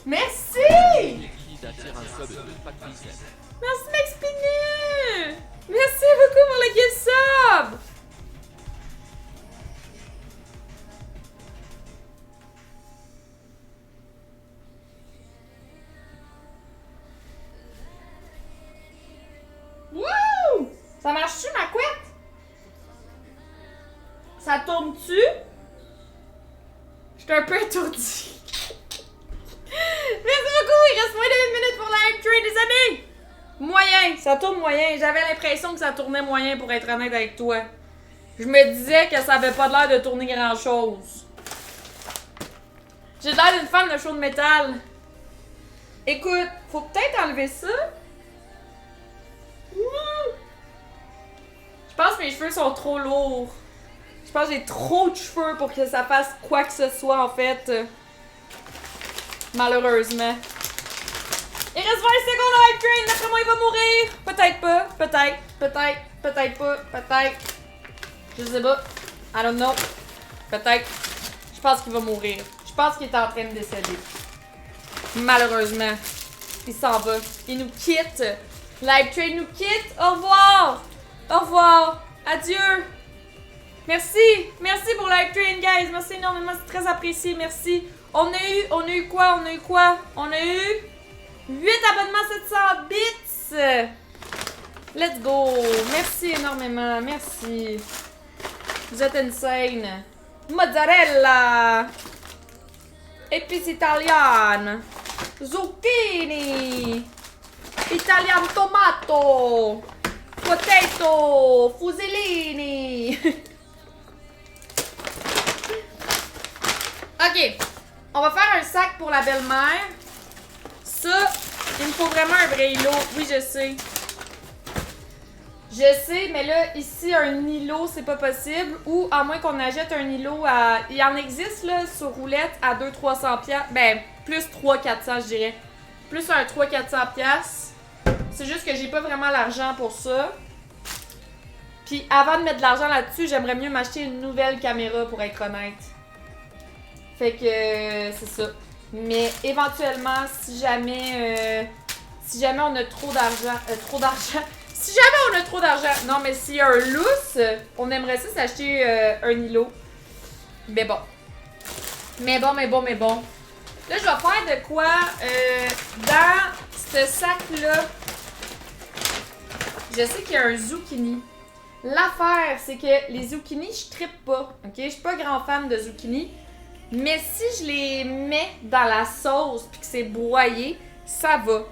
Merci! Merci Max Pinu! Merci beaucoup pour le gift sub! Wouh! Ça marche-tu ma couette? Ça tourne-tu? J'étais un peu étourdie. Merci beaucoup! Il reste moins de 1 minute pour la hype train, les amis! Moyen, ça tourne moyen. J'avais l'impression que ça tournait moyen pour être honnête avec toi. Je me disais que ça avait pas l'air de tourner grand chose. J'ai l'air d'une fan de show de métal. Écoute, faut peut-être enlever ça. Je pense que mes cheveux sont trop lourds. Je pense que j'ai trop de cheveux pour que ça fasse quoi que ce soit en fait. Malheureusement. Il reste 20 secondes à hype train, d'après moi il va mourir. Peut-être pas, peut-être pas, peut-être. Je sais pas. I don't know. Peut-être. Je pense qu'il va mourir. Je pense qu'il est en train de décéder. Malheureusement. Il s'en va. Il nous quitte. L'hype train nous quitte. Au revoir. Au revoir. Adieu. Merci. Merci pour l'hype train, guys. Merci énormément. C'est très apprécié. Merci. On a eu quoi? On a eu 8 abonnements 700 bits! Let's go! Merci énormément, merci. Vous êtes insane. Mozzarella! Épices italiennes! Zucchini! Italian tomato! Potato! Fusilini! Ok, on va faire un sac pour la belle-mère. Ça, il me faut vraiment un vrai îlot. Oui, je sais. Je sais, mais là, ici, un îlot, c'est pas possible. Ou à moins qu'on achète un îlot à... Il en existe, là, sur roulette, à 200-300$. Ben, plus 300-400$, je dirais. Plus un 300-400$. C'est juste que j'ai pas vraiment l'argent pour ça. Puis avant de mettre de l'argent là-dessus, j'aimerais mieux m'acheter une nouvelle caméra, pour être honnête. Fait que c'est ça. Mais éventuellement, si jamais on a trop d'argent, si jamais on a trop d'argent, non mais s'il y a un lousse, on aimerait ça s'acheter un îlot. Mais bon. Mais bon. Là, je vais faire de quoi dans ce sac-là. Je sais qu'il y a un zucchini. L'affaire, c'est que les zucchini, je trippe pas. Ok, je suis pas grand fan de zucchini. Mais si je les mets dans la sauce puis que c'est broyé, ça va.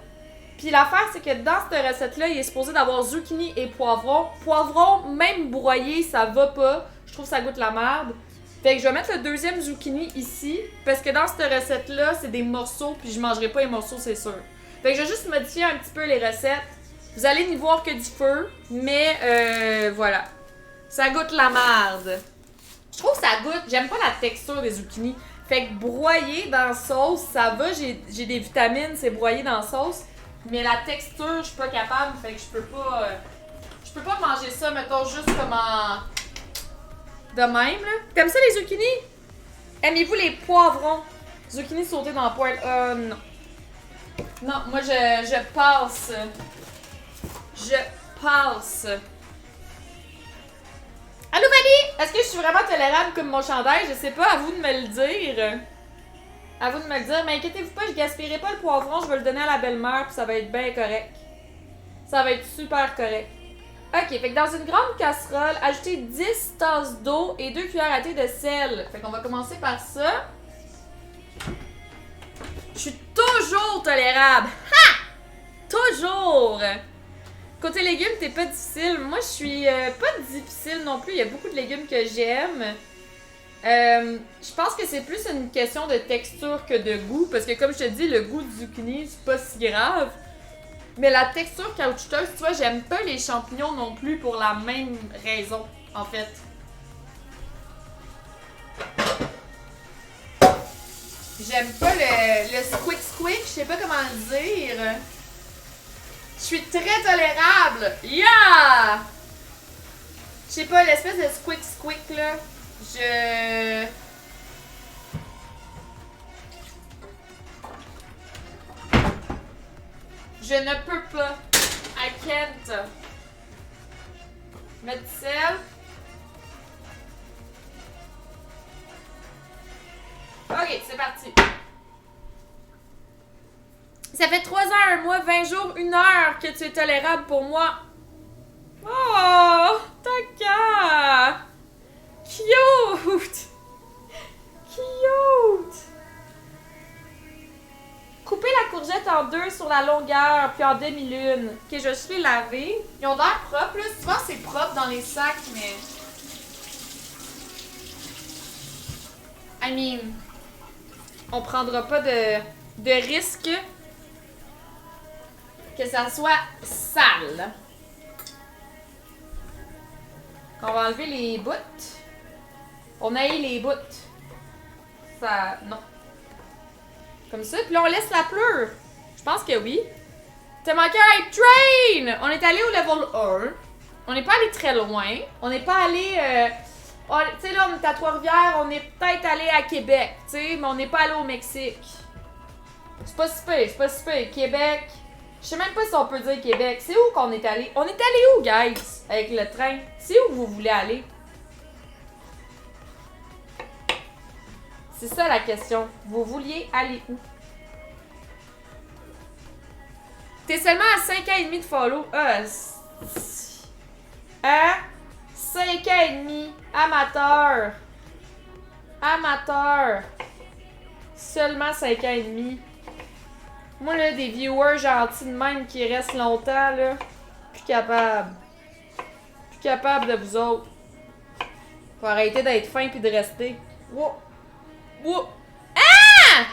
Puis l'affaire, c'est que dans cette recette-là, il est supposé d'avoir zucchini et poivron. Poivron, même broyé, ça va pas. Je trouve que ça goûte la merde. Fait que je vais mettre le deuxième zucchini ici. Parce que dans cette recette-là, c'est des morceaux puis je mangerai pas les morceaux, c'est sûr. Fait que je vais juste modifier un petit peu les recettes. Vous allez n'y voir que du feu. Mais voilà. Ça goûte la merde. Je trouve que ça goûte, j'aime pas la texture des zucchini. Fait que broyer dans la sauce, ça va, j'ai des vitamines, c'est broyé dans la sauce. Mais la texture, je suis pas capable, fait que je peux pas manger ça, mettons, juste comme en... de même, là. T'aimes ça les zucchini? Aimez-vous les poivrons? Zucchini sauté dans le poêle? Non. Non, moi je passe. Je passe. Allô Valie! Est-ce que je suis vraiment tolérable comme mon chandail? Je sais pas, à vous de me le dire. À vous de me le dire. Mais inquiétez-vous pas, je gaspillerai pas le poivron, je vais le donner à la belle-mère puis ça va être bien correct. Ça va être super correct. Ok, fait que dans une grande casserole, ajoutez 10 tasses d'eau et 2 cuillères à thé de sel. Fait qu'on va commencer par ça. Je suis toujours tolérable. Ha! Toujours! Côté légumes, t'es pas difficile. Moi, je suis pas difficile non plus. Il y a beaucoup de légumes que j'aime. Je pense que c'est plus une question de texture que de goût. Parce que comme je te dis, le goût du zucchini, c'est pas si grave. Mais la texture caoutchouteuse, tu vois, j'aime pas les champignons non plus pour la même raison, en fait. J'aime pas le squick squick, je sais pas comment le dire. Je suis très tolérable. Yeah! Je sais pas, l'espèce de squick squick là. Je ne peux pas. I can't. Mettre du sel. Ok, c'est parti. Ça fait 3 heures, un mois, 20 jours, 1 heure que tu es tolérable pour moi. Oh, Taka! Cute! Cute! Couper la courgette en 2 sur la longueur, puis en demi-lune. Ok, je suis lavé. Ils ont l'air propres, là. Souvent, c'est propre dans les sacs, mais... I mean... On prendra pas de risque que ça soit sale. On va enlever les bouts. On a eu les bouts. Ça... Non. Comme ça. Puis là, on laisse la pleure. Je pense que oui. T'as manqué un hype train! On est allé au level 1. On n'est pas allé très loin. On n'est pas allé... tu sais, là, on est à Trois-Rivières. On est peut-être allé à Québec, tu sais, mais on n'est pas allé au Mexique. C'est pas super, c'est pas super. Québec... Je sais même pas si on peut dire Québec. C'est où qu'on est allé? On est allé où, guys? Avec le train. C'est où vous voulez aller? C'est ça la question. Vous vouliez aller où? T'es seulement à 5 ans et demi de follow. Hein? 5 ans et demi. Amateur. Amateur. Seulement 5 ans et demi. Moi, là, des viewers gentils de même qui restent longtemps, là, plus capable. Plus capable de vous autres. Faut arrêter d'être fin pis de rester. Wow. Wow. Ah!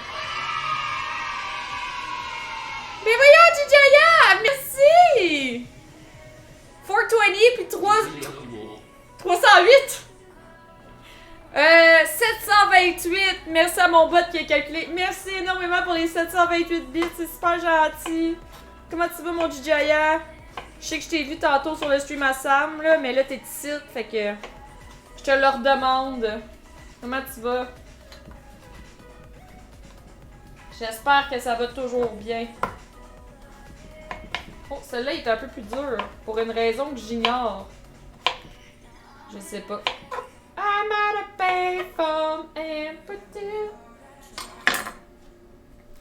Mais voyons, Jijaya! Merci! 420 puis 308! 728! Merci à mon bot qui a calculé. Merci énormément pour les 728 bits, c'est super gentil. Comment tu vas, mon Jijaya? Je sais que je t'ai vu tantôt sur le stream à Sam, là, mais là, t'es ici, fait que je te le redemande. Comment tu vas? J'espère que ça va toujours bien. Oh, celle-là est un peu plus dure, pour une raison que j'ignore. Je sais pas. I'm at a payphone and pretend.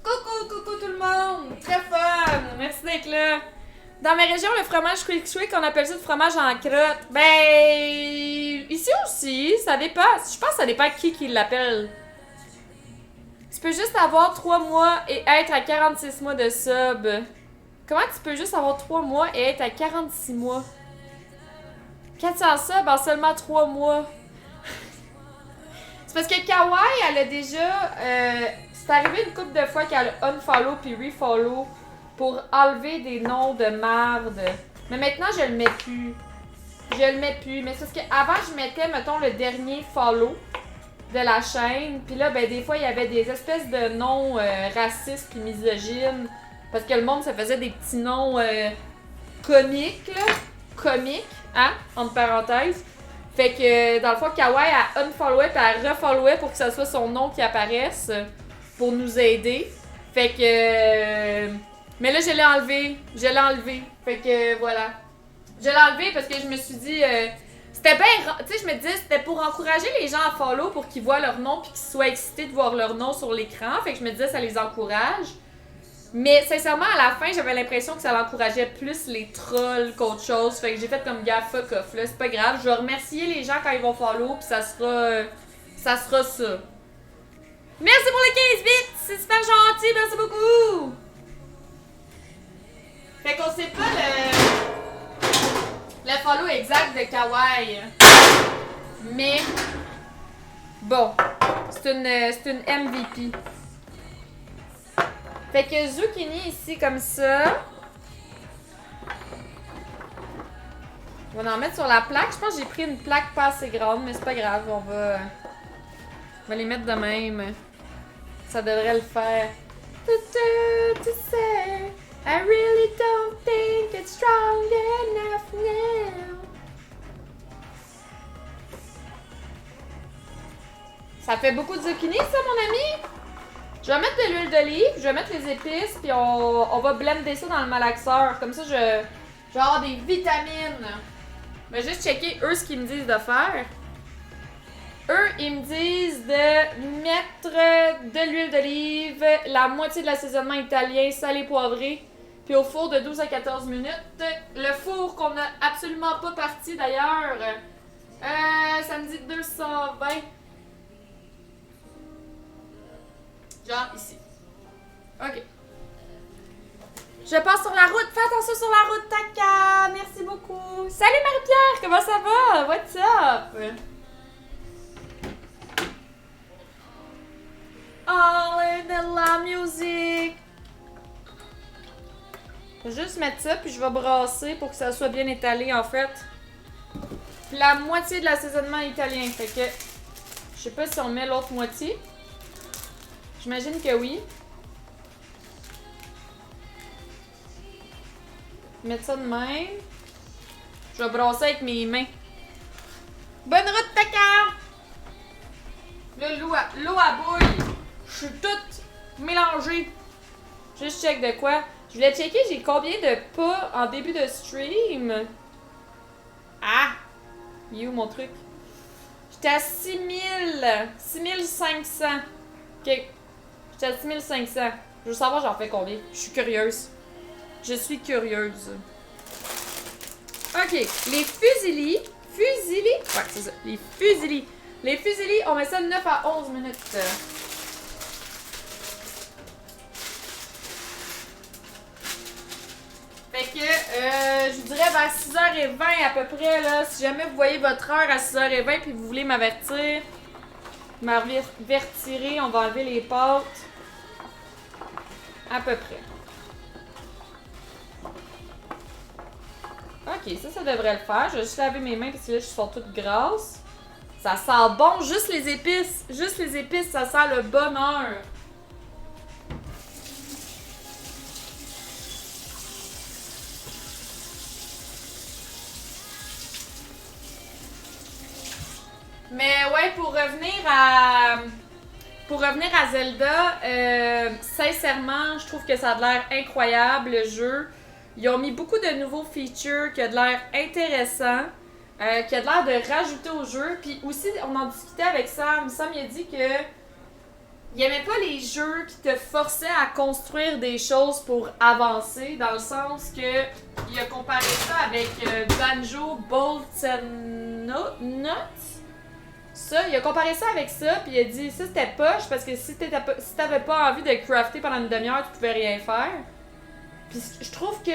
Coucou tout le monde! Très fun! Merci d'être là! Dans ma région, le fromage Quick Quick, on appelle ça du fromage en crotte. Ben... Ici aussi, ça dépend. Je pense que ça dépend qui l'appelle. Tu peux juste avoir 3 mois et être à 46 mois de sub. Comment tu peux juste avoir 3 mois et être à 46 mois? 400 subs en seulement 3 mois. C'est parce que Kawaii, elle a déjà... c'est arrivé une couple de fois qu'elle a unfollow puis refollow pour enlever des noms de marde. Mais maintenant, je le mets plus. Je le mets plus. Mais c'est parce qu'avant, je mettais, mettons, le dernier follow de la chaîne. Puis là, ben des fois, il y avait des espèces de noms racistes puis misogynes. Parce que le monde, ça faisait des petits noms comiques, là. Comiques, hein? Entre parenthèses. Fait que, dans le fond, Kawaii a unfollowé puis elle refollowait pour que ce soit son nom qui apparaisse pour nous aider. Fait que... mais là, je l'ai enlevé. Je l'ai enlevé. Fait que, voilà. Je l'ai enlevé parce que je me suis dit... c'était bien... Tu sais, je me disais, c'était pour encourager les gens à follow pour qu'ils voient leur nom puis qu'ils soient excités de voir leur nom sur l'écran. Fait que je me disais, ça les encourage. Mais sincèrement, à la fin, j'avais l'impression que ça l'encourageait plus les trolls qu'autre chose. Fait que j'ai fait comme gars, fuck off, là. C'est pas grave. Je vais remercier les gens quand ils vont follow, puis ça sera ça. Merci pour les 15 bits! C'est super gentil, merci beaucoup! Fait qu'on sait pas le follow exact de Kawaii. Mais bon, c'est une MVP. Fait que zucchini ici comme ça. On va en mettre sur la plaque. Je pense que j'ai pris une plaque pas assez grande, mais c'est pas grave. On va les mettre de même. Ça devrait le faire. To say, I really don't think it's strong enough now. Ça fait beaucoup de zucchini, ça, mon ami? Je Je vais mettre de l'huile d'olive, je vais mettre les épices, puis on va blender ça dans le malaxeur. Comme ça, je vais avoir des vitamines. Je vais juste checker eux ce qu'ils me disent de faire. Eux, ils me disent de mettre de l'huile d'olive, la moitié de l'assaisonnement italien salé poivré, puis au four de 12 à 14 minutes. Le four qu'on n'a absolument pas parti d'ailleurs, ça me dit 220. Genre ici. Ok. Je passe sur la route. Fais attention sur la route, Taka. Merci beaucoup. Salut Marie-Pierre, comment ça va? What's up? Oh, de la musique. Je vais juste mettre ça, puis je vais brasser pour que ça soit bien étalé, en fait. Puis la moitié de l'assaisonnement italien. Fait que, je sais pas si on met l'autre moitié. J'imagine que oui. Mettre ça de même. Je vais brasser avec mes mains. Bonne route, Taka! Là, l'eau à bouille. Je suis toute mélangée. Juste check de quoi. Je voulais checker j'ai combien de pas en début de stream. Ah! Il est où mon truc? J'étais à 6500. Ok. J'étais à 6500. Je veux savoir j'en fais combien. Je suis curieuse. Je suis curieuse. Ok. Les fusilis. Fusilis? Ouais, c'est ça. Les fusilis. Les fusilis, on met ça de 9 à 11 minutes. Fait que, je dirais vers 6h20 à peu près, là. Si jamais vous voyez votre heure à 6h20 puis vous voulez m'avertir, m'avertirez, on va enlever les pâtes. À peu près. Ok, ça devrait le faire. Je vais juste laver mes mains parce que là, je suis toutes grasses. Ça sent bon, juste les épices. Juste les épices, ça sent le bonheur. Mais ouais, pour revenir à Zelda, sincèrement, je trouve que ça a l'air incroyable, le jeu. Ils ont mis beaucoup de nouveaux features qui a de l'air intéressant, qui a de l'air de rajouter au jeu. Puis aussi, on en discutait avec Sam. Sam, il a dit que il aimait pas les jeux qui te forçaient à construire des choses pour avancer, dans le sens que il a comparé ça avec Banjo, Bolts and Nuts. Ça, il a comparé ça avec ça, puis il a dit ça c'était poche parce que si t'avais pas envie de crafter pendant une demi-heure, tu pouvais rien faire. Puis je trouve que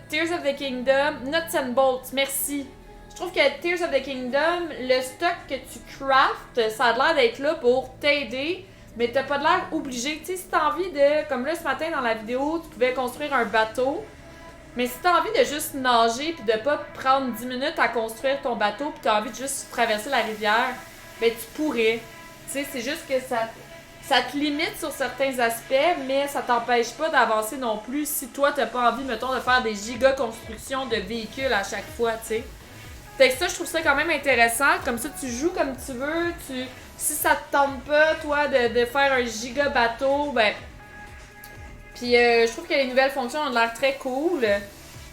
Tears of the Kingdom, Nuts and Bolts, merci. Je trouve que Tears of the Kingdom, le stock que tu craftes, ça a l'air d'être là pour t'aider, mais t'as pas de l'air obligé. Tu sais, si t'as envie de, comme là ce matin dans la vidéo, tu pouvais construire un bateau. Mais si t'as envie de juste nager puis de pas prendre 10 minutes à construire ton bateau puis t'as envie de juste traverser la rivière, ben tu pourrais. Tu sais, c'est juste que ça te limite sur certains aspects, mais ça t'empêche pas d'avancer non plus si toi t'as pas envie, mettons, de faire des giga constructions de véhicules à chaque fois, tu sais. Fait que ça, je trouve ça quand même intéressant. Comme ça, tu joues comme tu veux. Si ça te tente pas, toi, de faire un giga bateau, ben... Puis je trouve que les nouvelles fonctions ont l'air très cool.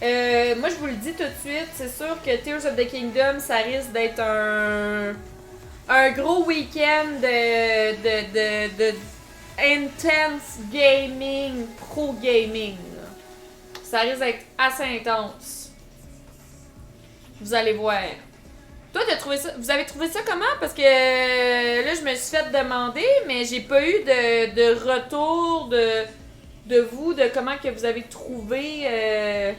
Moi, je vous le dis tout de suite, c'est sûr que Tears of the Kingdom, ça risque d'être un gros week-end de intense gaming, pro gaming. Ça risque d'être assez intense. Vous allez voir. Toi, vous avez trouvé ça comment? Parce que là, je me suis fait demander, mais j'ai pas eu de retour de vous, de comment que vous avez trouvé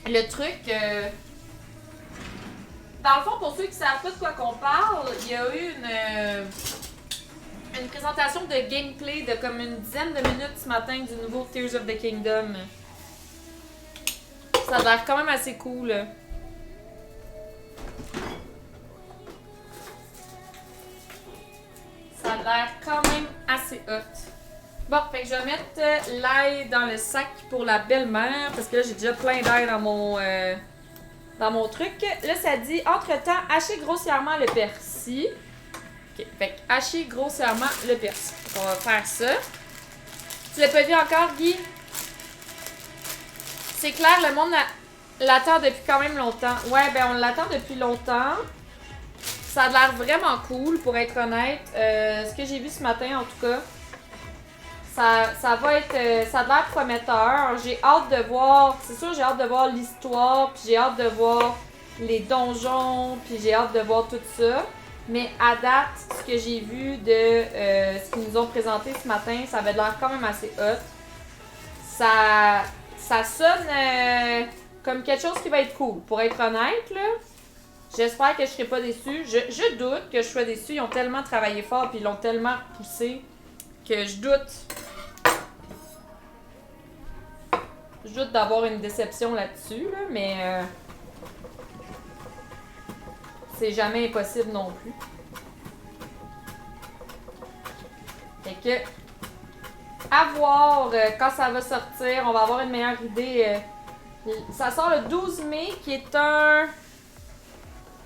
le truc. Dans le fond, pour ceux qui savent pas de quoi qu'on parle, il y a eu une présentation de gameplay de comme une dizaine de minutes ce matin du nouveau Tears of the Kingdom. Ça a l'air quand même assez cool. Ça a l'air quand même assez hot. Bon, fait que je vais mettre l'ail dans le sac pour la belle-mère, parce que là, j'ai déjà plein d'ail dans mon truc. Là, ça dit, entre-temps, hachez grossièrement le persil. Ok, fait que hacher grossièrement le persil. On va faire ça. Tu l'as pas vu encore, Guy? C'est clair, le monde l'attend depuis quand même longtemps. Ouais, ben on l'attend depuis longtemps. Ça a l'air vraiment cool, pour être honnête. Ce que j'ai vu ce matin, en tout cas, ça va être... ça a l'air prometteur. J'ai hâte de voir... C'est sûr, j'ai hâte de voir l'histoire, puis j'ai hâte de voir les donjons, puis j'ai hâte de voir tout ça. Mais à date, ce que j'ai vu de ce qu'ils nous ont présenté ce matin, ça avait l'air quand même assez hot. Ça sonne comme quelque chose qui va être cool. Pour être honnête, là, j'espère que je serai pas déçue. Je doute que je sois déçue. Ils ont tellement travaillé fort puis ils l'ont tellement poussé que je doute. Je doute d'avoir une déception là-dessus, là, mais c'est jamais impossible non plus. Fait que, à voir quand ça va sortir, on va avoir une meilleure idée. Ça sort le 12 mai, qui est un...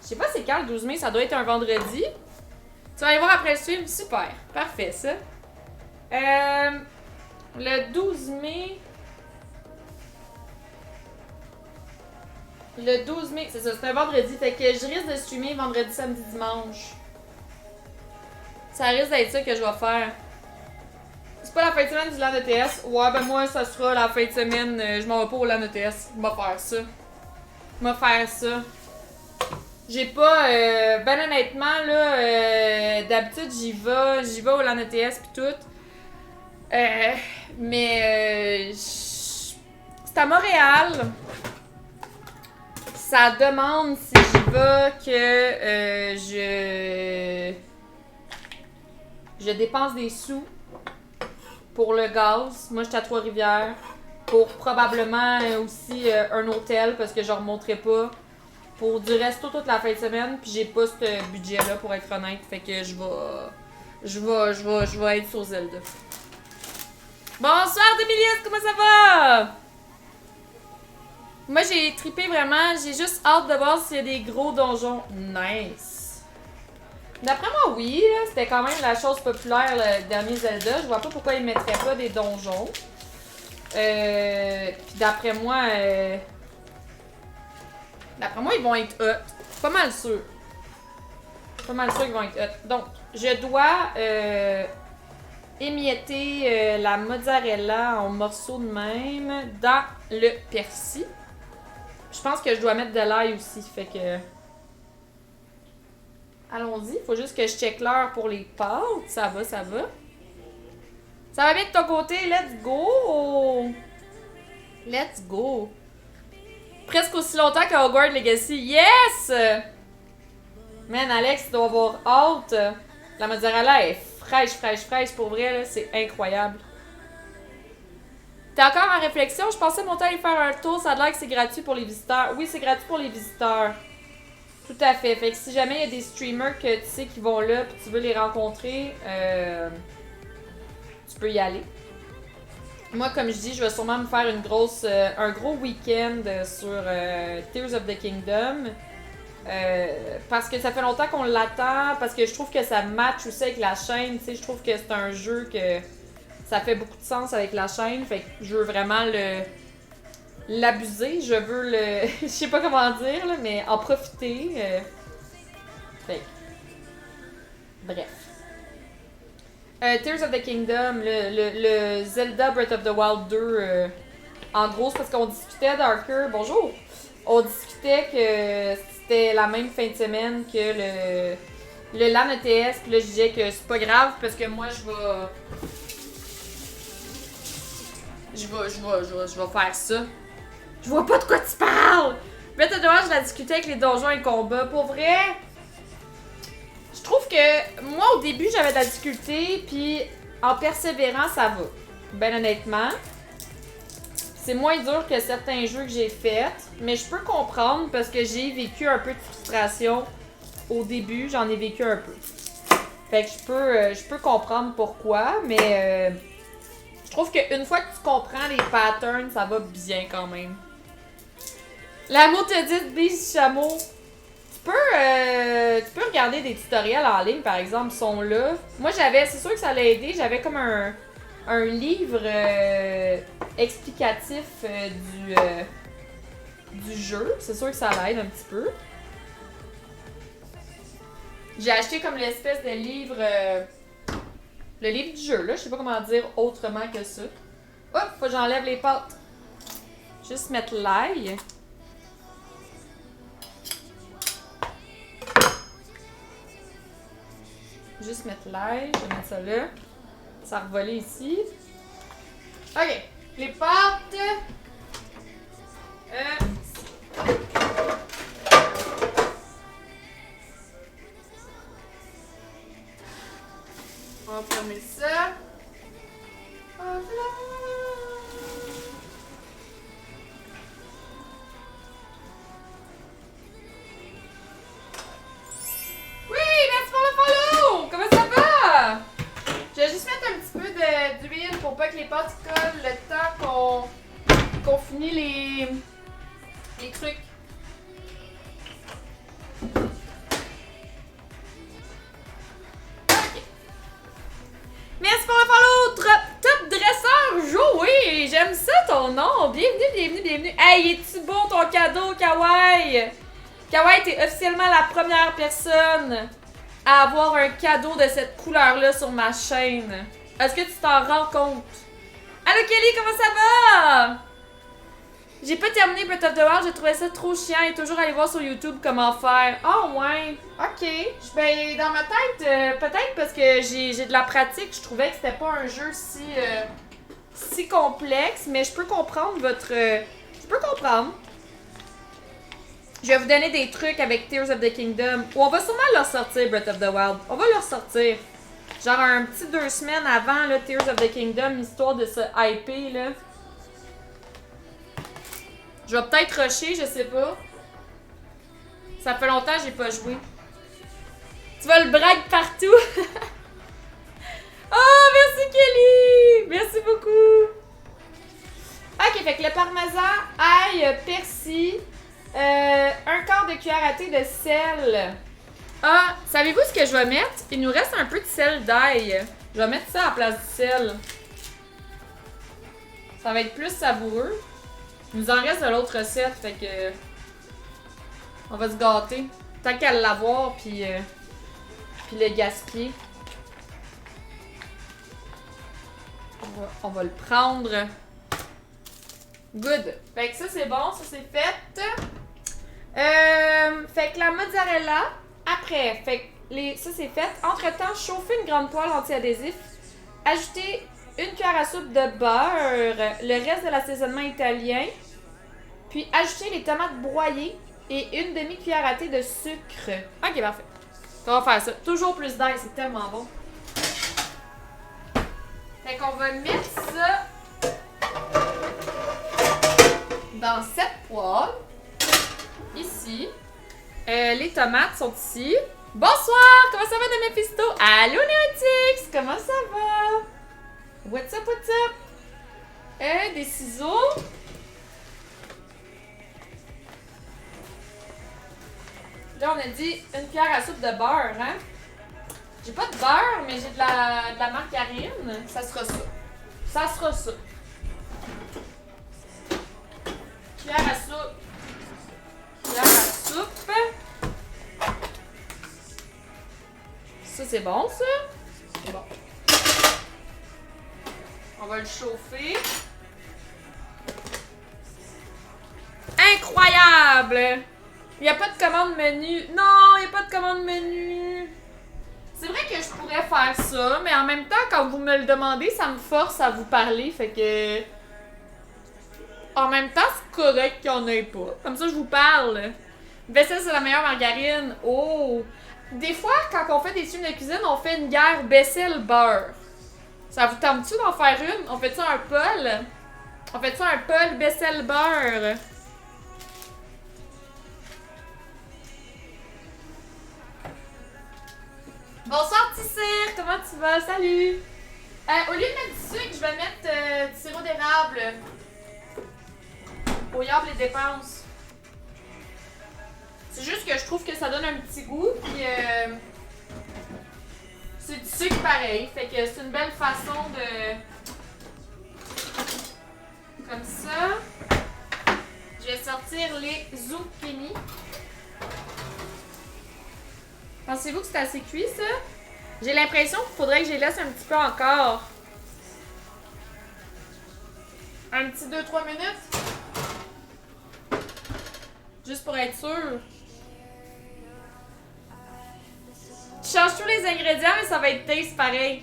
Je sais pas c'est quand le 12 mai, ça doit être un vendredi. Tu vas aller voir après le stream, super, parfait ça. Le 12 mai... Le 12 mai, c'est ça, c'est un vendredi, fait que je risque de streamer vendredi, samedi, dimanche. Ça risque d'être ça que je vais faire. C'est pas la fin de semaine du LAN ETS. Ouais, ben moi, ça sera la fin de semaine. Je m'en vais pas au LAN ETS. Je vais faire ça. Je vais faire ça. J'ai pas... ben honnêtement, là, d'habitude, j'y vais au LAN ETS pis tout. Mais... c'est à Montréal. Ça demande si j'y vais que je dépense des sous pour le gaz. Moi, je suis à Trois-Rivières. Pour probablement aussi un hôtel parce que je remonterai pas. Pour du resto toute la fin de semaine. Puis j'ai pas ce budget-là pour être honnête. Fait que je vais être sur Zelda. Bonsoir Demilius, comment ça va? Moi, j'ai trippé vraiment. J'ai juste hâte de voir s'il y a des gros donjons. Nice. D'après moi, oui. C'était quand même la chose populaire, le dernier Zelda. Je vois pas pourquoi ils mettraient pas des donjons. Puis d'après moi... D'après moi, ils vont être hot. Pas mal sûr. Pas mal sûr qu'ils vont être hot. Donc, je dois émietter la mozzarella en morceaux de même dans le persil. Je pense que je dois mettre de l'ail aussi, fait que... Allons-y, faut juste que je check l'heure pour les pâtes. Ça va, ça va. Ça va bien de ton côté, let's go! Let's go! Presque aussi longtemps que Hogwarts Legacy. Yes! Man, Alex, tu dois avoir hâte. La mozzarella est fraîche, fraîche, fraîche. Pour vrai, c'est incroyable. T'es encore en réflexion? Je pensais monter aller faire un tour. Ça a l'air que c'est gratuit pour les visiteurs. Oui, c'est gratuit pour les visiteurs. Tout à fait. Fait que si jamais il y a des streamers que tu sais qui vont là et tu veux les rencontrer, tu peux y aller. Moi, comme je dis, je vais sûrement me faire un gros week-end sur Tears of the Kingdom. Parce que ça fait longtemps qu'on l'attend, parce que je trouve que ça match aussi avec la chaîne. Tu sais, je trouve que c'est un jeu que ça fait beaucoup de sens avec la chaîne. Fait que je veux vraiment l'abuser. Je veux le... je sais pas comment dire, là, mais en profiter. Fait que... Bref. Tears of the Kingdom, le Zelda Breath of the Wild 2, en gros, c'est parce qu'on discutait, Darker, bonjour! On discutait que c'était la même fin de semaine que le LAN ETS, puis là, je disais que c'est pas grave parce que moi, je vais faire ça. Je vois pas de quoi tu parles! Breath of the Wild, je la discutais avec les donjons et combats. Pour vrai... Je trouve que moi au début j'avais de la difficulté, puis en persévérant ça va. Ben honnêtement, c'est moins dur que certains jeux que j'ai faits, mais je peux comprendre parce que j'ai vécu un peu de frustration au début, j'en ai vécu un peu. Fait que je peux comprendre pourquoi, mais je trouve qu'une fois que tu comprends les patterns, ça va bien quand même. L'amour te dit, bise chameau. Tu peux regarder des tutoriels en ligne, par exemple, sont là. Moi, c'est sûr que ça l'a aidé, j'avais comme un livre explicatif du jeu. C'est sûr que ça l'aide un petit peu. J'ai acheté comme l'espèce de livre... le livre du jeu, là. Je sais pas comment dire autrement que ça. Hop, faut que j'enlève les pâtes. Juste mettre l'ail. Juste mettre l'ail. Je vais mettre ça là. Ça va revoler ici. Ok. Les pâtes. On va fermer ça. Hop là. Oui, merci pour le follow! Comment ça va? Je vais juste mettre un petit peu d'huile pour pas que les pâtes collent le temps qu'on finit les trucs. Merci pour le follow! Top dresseur Joey! J'aime ça ton nom! Bienvenue, bienvenue, bienvenue! Hey, es-tu beau ton cadeau, Kawaii? Kawaii, t'es officiellement la première personne à avoir un cadeau de cette couleur-là sur ma chaîne. Est-ce que tu t'en rends compte? Allô Kelly, comment ça va? J'ai pas terminé Breath of the Wild, j'ai trouvé ça trop chiant et toujours aller voir sur YouTube comment faire. Oh ouais, ok. Ben dans ma tête, peut-être parce que j'ai de la pratique, je trouvais que c'était pas un jeu si complexe, mais je peux comprendre je peux comprendre. Je vais vous donner des trucs avec Tears of the Kingdom. Ou on va sûrement leur sortir Breath of the Wild. On va leur sortir. Genre un petit 2 semaines avant là, Tears of the Kingdom, histoire de se hyper là. Je vais peut-être rusher, je sais pas. Ça fait longtemps que j'ai pas joué. Tu vas le brag partout. Oh, merci Kelly! Merci beaucoup. Ok, fait que le parmesan, ail, persil, un quart de cuillère à thé de sel. Ah, savez-vous ce que je vais mettre? Il nous reste un peu de sel d'ail. Je vais mettre ça à la place du sel. Ça va être plus savoureux. Il nous en reste de l'autre recette, fait que... On va se gâter. Tant qu'à l'avoir, puis le gaspiller. On va le prendre. Good. Fait que ça, c'est bon. Ça, c'est fait. Fait que la mozzarella, après. Fait que ça, c'est fait. Entre-temps, chauffer une grande poêle anti-adhésif. Ajouter une cuillère à soupe de beurre. Le reste de l'assaisonnement italien. Puis ajouter les tomates broyées. Et une demi-cuillère à thé de sucre. Ok, parfait. On va faire ça. Toujours plus d'ail, c'est tellement bon. Fait qu'on va mettre ça dans cette poêle. Ici. Les tomates sont ici. Bonsoir! Comment ça va de Mephisto? Allô Néotix! Comment ça va? What's up, what's up? Des ciseaux. Là, on a dit une cuillère à soupe de beurre, hein? J'ai pas de beurre, mais j'ai de la margarine. Ça sera ça. Ça sera ça. Cuillère à soupe. Cuillère à soupe. Ça, c'est bon, ça? C'est bon. On va le chauffer. Incroyable! Il n'y a pas de commande menu. Non, il n'y a pas de commande menu. C'est vrai que je pourrais faire ça, mais en même temps, quand vous me le demandez, ça me force à vous parler. Fait que... En même temps, c'est correct qu'il n'y en ait pas. Comme ça, je vous parle. Vaisselle, c'est la meilleure margarine. Oh! Des fois, quand on fait des films de cuisine, on fait une guerre vaisselle-beurre. Ça vous tente-tu d'en faire une? On fait ça un Paul? On fait ça un Paul vaisselle-beurre? Bonsoir Tissir, comment tu vas? Salut! Au lieu de mettre du sucre, je vais mettre du sirop d'érable. Au yable les dépenses. C'est juste que je trouve que ça donne un petit goût, puis c'est du sucre pareil. Fait que c'est une belle façon de... Comme ça. Je vais sortir les zucchini. Pensez-vous que c'est assez cuit, ça? J'ai l'impression qu'il faudrait que je les laisse un petit peu encore. Un petit 2-3 minutes. Juste pour être sûr. Tu changes tous les ingrédients, mais ça va être taste pareil.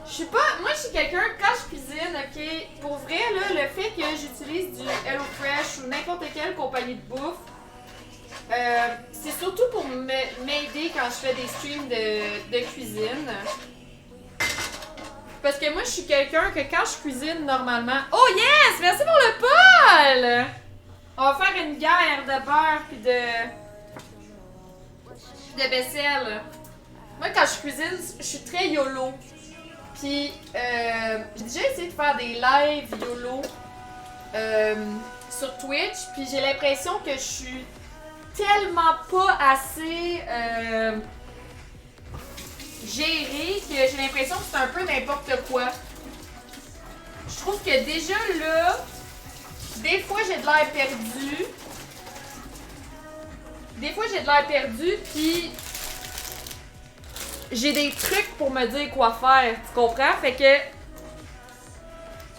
Je suis pas... Moi, je suis quelqu'un, quand je cuisine, ok, pour vrai, là, le fait que j'utilise du HelloFresh ou n'importe quelle compagnie de bouffe, c'est surtout pour m'aider quand je fais des streams de cuisine. Parce que moi, je suis quelqu'un que quand je cuisine normalement... Oh yes! Merci pour le Paul! On va faire une guerre de beurre puis de vaisselle. Moi, quand je cuisine, je suis très YOLO. Puis, j'ai déjà essayé de faire des lives YOLO sur Twitch. Puis j'ai l'impression que je suis tellement pas assez gérée que j'ai l'impression que c'est un peu n'importe quoi. Je trouve que déjà là, des fois j'ai de l'air perdu. Puis j'ai des trucs pour me dire quoi faire, tu comprends? Fait que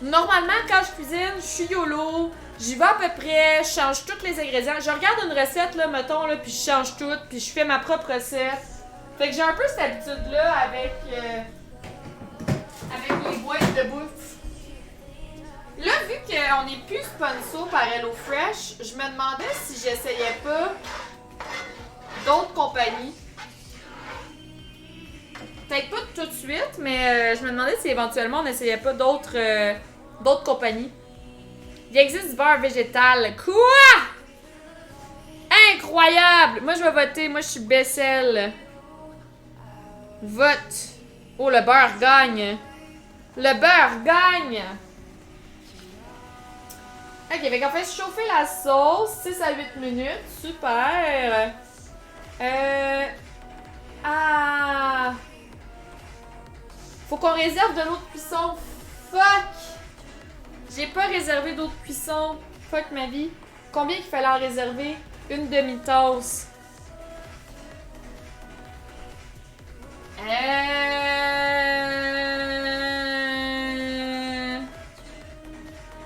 normalement quand je cuisine, je suis YOLO, j'y vais à peu près, je change tous les ingrédients. Je regarde une recette là, mettons là, puis je change tout, puis je fais ma propre recette. Fait que j'ai un peu cette habitude là avec les boîtes de bouffe. Là, vu qu'on n'est plus sponsor par HelloFresh, je me demandais si j'essayais pas d'autres compagnies. Peut-être pas tout de suite, mais je me demandais si éventuellement on n'essayait pas d'autres compagnies. Il existe du beurre végétal. Quoi? Incroyable! Moi, je vais voter. Moi, je suis Bessel. Vote. Oh, le beurre gagne. Le beurre gagne! Ok, fait qu'on fait chauffer la sauce 6 à 8 minutes. Super! Faut qu'on réserve de l'eau de cuisson. Fuck! J'ai pas réservé d'eau de cuisson. Fuck ma vie. Combien qu'il fallait en réserver? Une demi-tasse.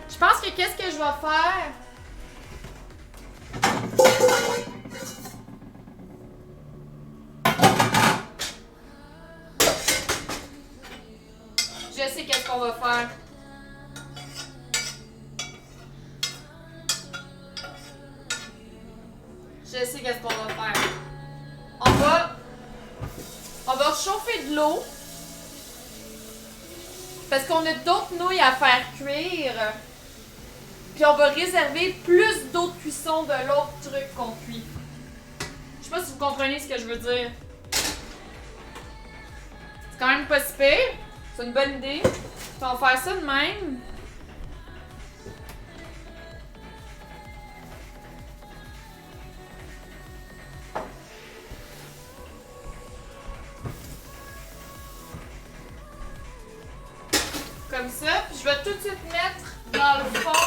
Je pense que qu'est-ce que je vais faire? Je sais qu'est-ce qu'on va faire. Je sais qu'est-ce qu'on va faire. On va chauffer de l'eau. Parce qu'on a d'autres nouilles à faire cuire. Puis on va réserver plus d'eau de cuisson de l'autre truc qu'on cuit. Je sais pas si vous comprenez ce que je veux dire. C'est quand même pas si pire. C'est une bonne idée. Puis on va faire ça de même. Comme ça. Puis je vais tout de suite mettre dans le fond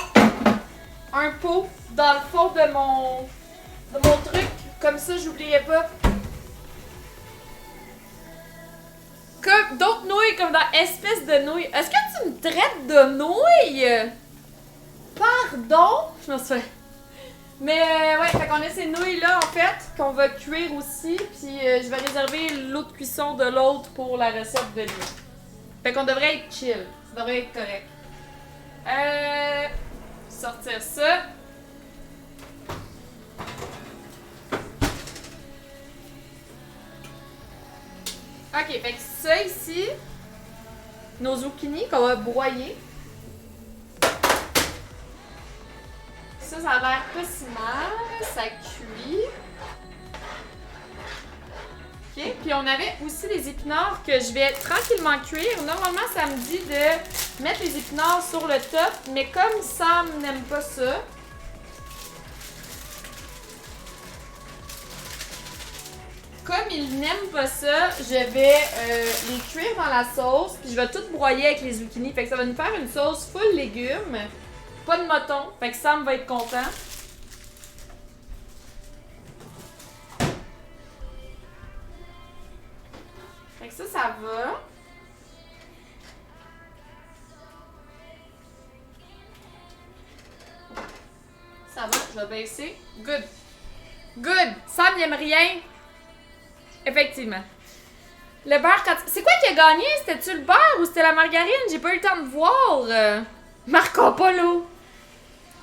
un pot dans le fond de mon truc. Comme ça, j'oublierai pas. Comme d'autres nouilles, comme dans espèce de nouilles. Est-ce que tu me traites de nouilles? Pardon? Je me souviens. Mais ouais, fait qu'on a ces nouilles-là, en fait, qu'on va cuire aussi. Puis je vais réserver l'eau de cuisson de l'autre pour la recette de lui. Fait qu'on devrait être chill. Ça devrait être correct. Sortir ça. Ok, fait que ça ici, nos zucchini qu'on va broyer. Ça a l'air pas si mal, ça cuit. Ok, puis on avait aussi les épinards que je vais tranquillement cuire. Normalement, ça me dit de mettre les épinards sur le top, mais comme Sam n'aime pas ça, comme ils n'aiment pas ça, je vais les cuire dans la sauce, puis je vais tout broyer avec les zucchini. Fait que ça va nous faire une sauce full légumes, pas de mouton. Fait que Sam va être content. Fait que ça va. Ça va, je vais baisser. Good. Good. Sam n'aime rien. Effectivement. Le beurre, quand... C'est quoi qui a gagné? C'était-tu le beurre ou c'était la margarine? J'ai pas eu le temps de voir. Marco Polo.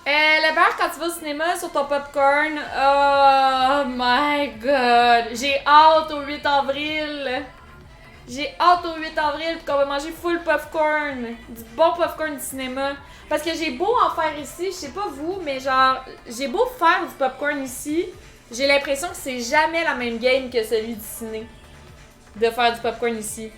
Le beurre quand tu vas au cinéma sur ton popcorn. Oh my god. J'ai hâte au 8 avril. J'ai hâte au 8 avril qu'on va manger full popcorn. Du bon popcorn du cinéma. Parce que j'ai beau en faire ici, je sais pas vous, mais genre, j'ai beau faire du popcorn ici, j'ai l'impression que c'est jamais la même game que celui du ciné. De faire du popcorn ici.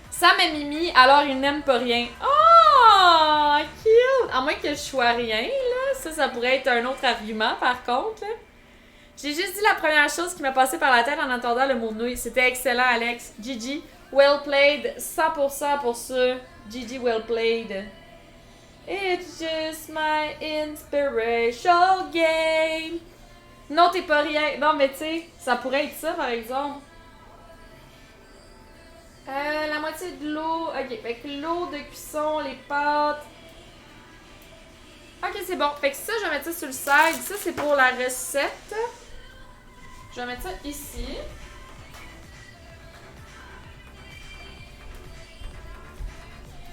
Sam et Mimi, alors ils n'aiment pas rien. Oh, cute! À moins que je sois rien, là. Ça pourrait être un autre argument, par contre, là. J'ai juste dit la première chose qui m'a passé par la tête en entendant le mot nouille. C'était excellent, Alex. Gigi, well played. 100% pour ça. Gigi, well played. It's just my inspirational game. Non, t'es pas rien. Non, mais tu sais, ça pourrait être ça, par exemple. La moitié de l'eau. Ok, fait que l'eau de cuisson, les pâtes. Ok, c'est bon. Fait que ça, je vais mettre ça sur le side. Ça, c'est pour la recette. Je vais mettre ça ici.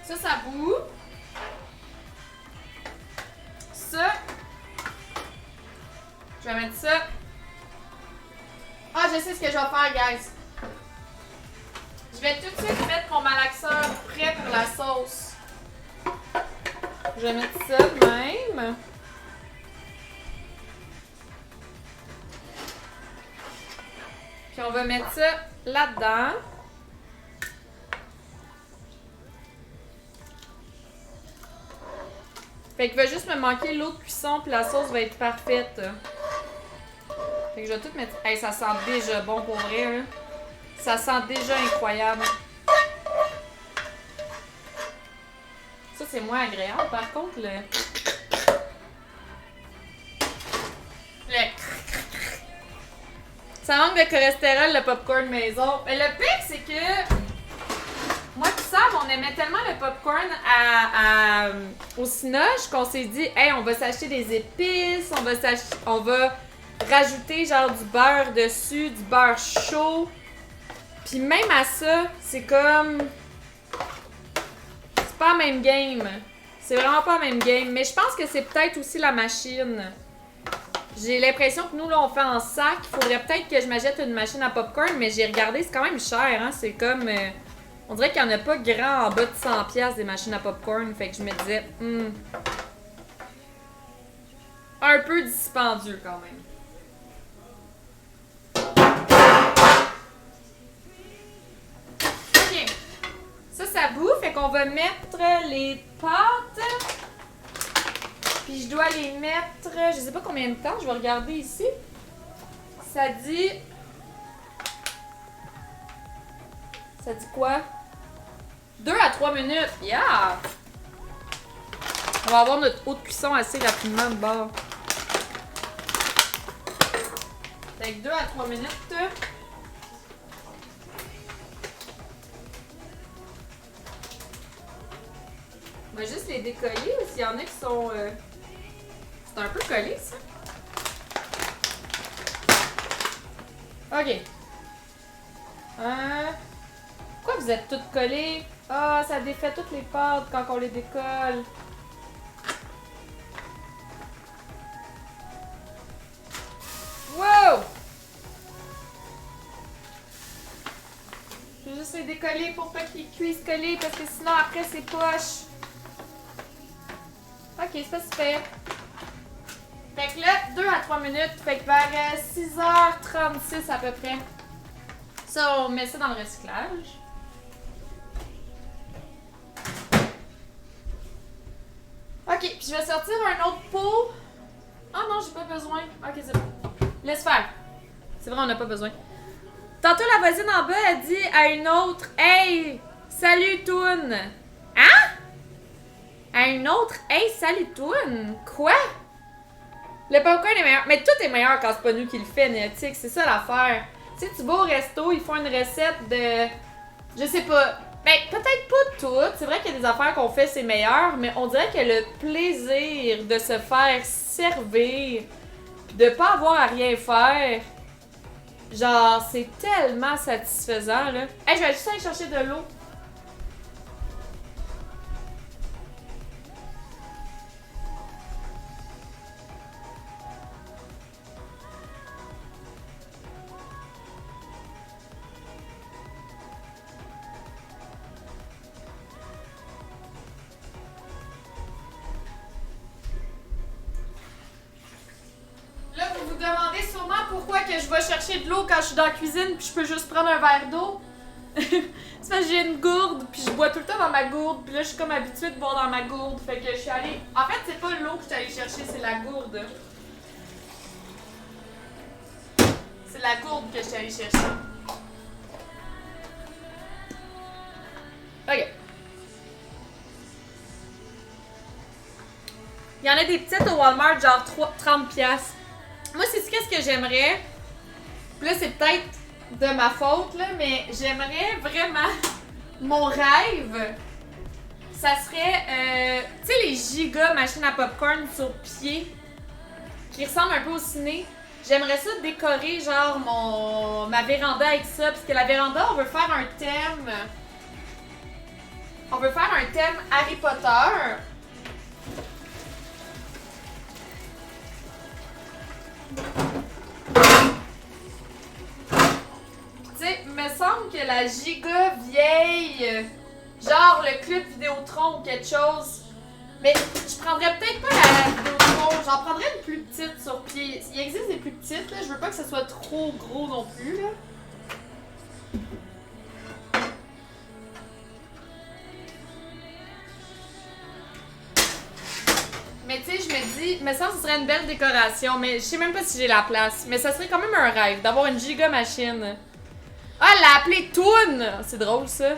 Ça bout. Ça. Je vais mettre ça. Ah, je sais ce que je vais faire, guys. Je vais tout de suite mettre mon malaxeur prêt pour la sauce. Je vais mettre ça de même. Puis on va mettre ça là-dedans. Fait qu'il va juste me manquer l'eau de cuisson puis la sauce va être parfaite. Fait que je vais tout mettre... Hey, ça sent déjà bon pour vrai, hein? Ça sent déjà incroyable. Ça, c'est moins agréable. Par contre, le... Ça manque de cholestérol, le popcorn maison. Mais le pire, c'est que... Moi et Sam, on aimait tellement le popcorn au Cinoche qu'on s'est dit, hey, on va s'acheter des épices, on va rajouter genre du beurre dessus, du beurre chaud. Puis même à ça, c'est comme... C'est pas la même game. C'est vraiment pas la même game. Mais je pense que c'est peut-être aussi la machine. J'ai l'impression que nous, là, on fait en sac. Il faudrait peut-être que je m'achète une machine à popcorn, mais j'ai regardé, c'est quand même cher, hein. C'est comme... on dirait qu'il n'y en a pas grand en bas de 100$ des machines à popcorn. Fait que je me disais, un peu dispendieux quand même. Ok. Ça bouffe. Fait qu'on va mettre les pâtes. Puis je dois les mettre, je sais pas combien de temps, je vais regarder ici. Ça dit... Ça dit quoi? 2 à 3 minutes. Yeah! On va avoir notre eau de cuisson assez rapidement de bord. Fait que 2 à 3 minutes. On va juste les décoller ou s'il y en a qui sont... C'est un peu collé, ça. OK. Pourquoi vous êtes toutes collées? Ah, ça défait toutes les pâtes quand on les décolle. Wow! Je vais juste les décoller pour pas qu'ils cuisent collés parce que sinon après c'est poche. Ok, c'est pas super. Fait que là, 2 à 3 minutes. Fait que vers 6h36 à peu près. Ça, on met ça dans le recyclage. Ok, puis je vais sortir un autre pot. Ah non, j'ai pas besoin. Ok, c'est bon. Laisse faire. C'est vrai, on n'a pas besoin. Tantôt, la voisine en bas a dit à une autre, « Hey, salut Toon! » Hein? À une autre, « Hey, salut Toon! » Quoi? Le popcorn est meilleur. Mais tout est meilleur quand c'est pas nous qui le fait, Néotique. C'est ça l'affaire. Tu sais, tu vas au resto, ils font une recette de... Je sais pas. Ben, peut-être pas toutes. C'est vrai qu'il y a des affaires qu'on fait, c'est meilleur. Mais on dirait que le plaisir de se faire servir, pis de pas avoir à rien faire, genre, c'est tellement satisfaisant, là. Hey, je vais juste aller chercher de l'eau. Là, vous vous demandez sûrement pourquoi que je vais chercher de l'eau quand je suis dans la cuisine puis je peux juste prendre un verre d'eau. C'est parce que j'ai une gourde puis je bois tout le temps dans ma gourde puis là je suis comme habituée de boire dans ma gourde. Fait que je suis allée... En fait, c'est pas l'eau que je suis allée chercher, c'est la gourde. C'est la gourde que je suis allée chercher. Ok. Il y en a des petites au Walmart, genre 30$. Moi, c'est qu'est-ce que j'aimerais. Là, c'est peut-être de ma faute, là, mais j'aimerais vraiment. Mon rêve, ça serait. Tu sais, les giga machines à popcorn sur pied, qui ressemblent un peu au ciné. J'aimerais ça décorer, genre, ma véranda avec ça. Parce que la véranda, on veut faire un thème. On veut faire un thème Harry Potter. Tu sais, me semble que la giga vieille, genre le club Vidéotron ou quelque chose. Mais je prendrais peut-être pas la Vidéotron, j'en prendrais une plus petite sur pied. Il existe des plus petites, là, je veux pas que ce soit trop gros non plus, là. Mais tu sais, je me dis, me semble que ce serait une belle décoration, mais je sais même pas si j'ai la place. Mais ça serait quand même un rêve d'avoir une giga machine. Ah, elle l'a appelée Toon! C'est drôle ça.